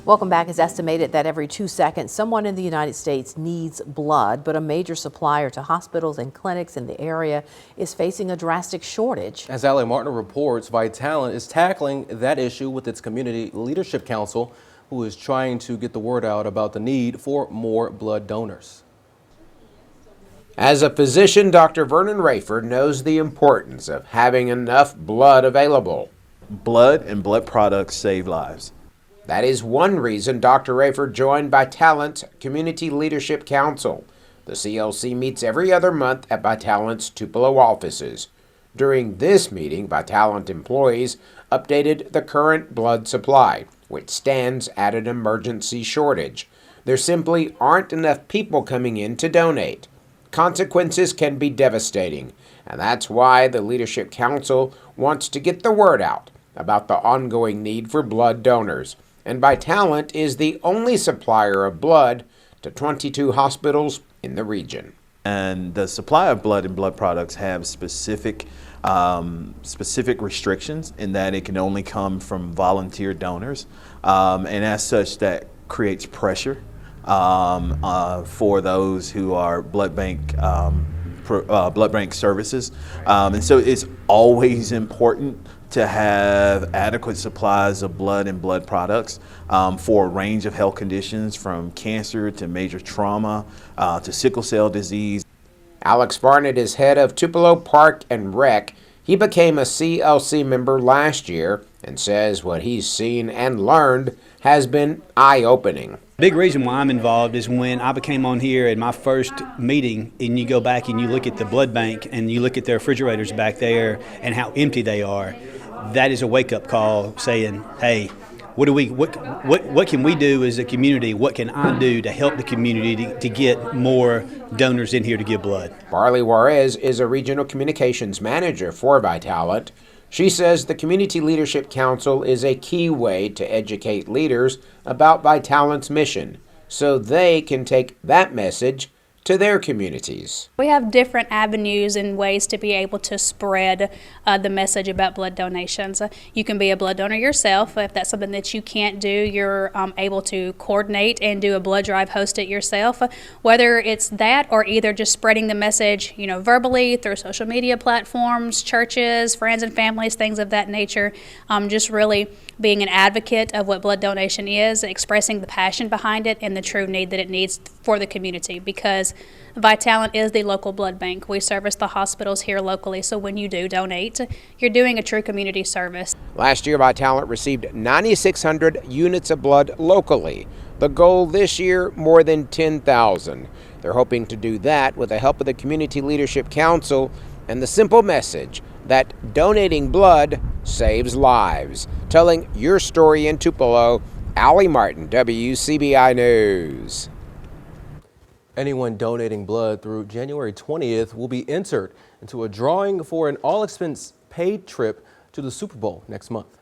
Welcome back. It's estimated that every 2 seconds, someone in the United States needs blood, but a major supplier to hospitals and clinics in the area is facing a drastic shortage. As Ali Martin reports, Vitalant is tackling that issue with its Community Leadership Council, who is trying to get the word out about the need for more blood donors. As a physician, Dr. Vernon Rayford knows the importance of having enough blood available. Blood and blood products save lives. That is one reason Dr. Rayford joined Vitalant's Community Leadership Council. The CLC meets every other month at Vitalant's Tupelo offices. During this meeting, Vitalant employees updated the current blood supply, which stands at an emergency shortage. There simply aren't enough people coming in to donate. Consequences can be devastating, and that's why the Leadership Council wants to get the word out about the ongoing need for blood donors. And Vitalant is the only supplier of blood to 22 hospitals in the region. And the supply of blood and blood products have specific restrictions in that it can only come from volunteer donors, and as such that creates pressure for those who are blood bank services, and so it's always important to have adequate supplies of blood and blood products for a range of health conditions, from cancer to major trauma to sickle cell disease. Alex Barnett is head of Tupelo Park and Rec. He became a CLC member last year and says what he's seen and learned has been eye-opening. Big reason why I'm involved is when I became on here in my first meeting, and you go back and you look at the blood bank and you look at the refrigerators back there and how empty they are. That is a wake-up call saying, hey, what can we do as a community? What can I do to help the community to get more donors in here to give blood? Barley Juarez is a regional communications manager for Vitalant. She says the Community Leadership Council is a key way to educate leaders about Vitalant's mission so they can take that message to their communities. We have different avenues and ways to be able to spread the message about blood donations. You can be a blood donor yourself. If that's something that you can't do, you're able to coordinate and do a blood drive, host it yourself. Whether it's that or either just spreading the message, verbally through social media platforms, churches, friends and families, things of that nature. Just really being an advocate of what blood donation is, expressing the passion behind it and the true need that it needs for the community, because Vitalant is the local blood bank. We service the hospitals here locally, so when you do donate, you're doing a true community service. Last year, Vitalant received 9,600 units of blood locally. The goal this year, more than 10,000. They're hoping to do that with the help of the Community Leadership Council and the simple message that donating blood saves lives. Telling your story in Tupelo, Ali Martin, WCBI News. Anyone donating blood through January 20th will be entered into a drawing for an all-expense paid trip to the Super Bowl next month.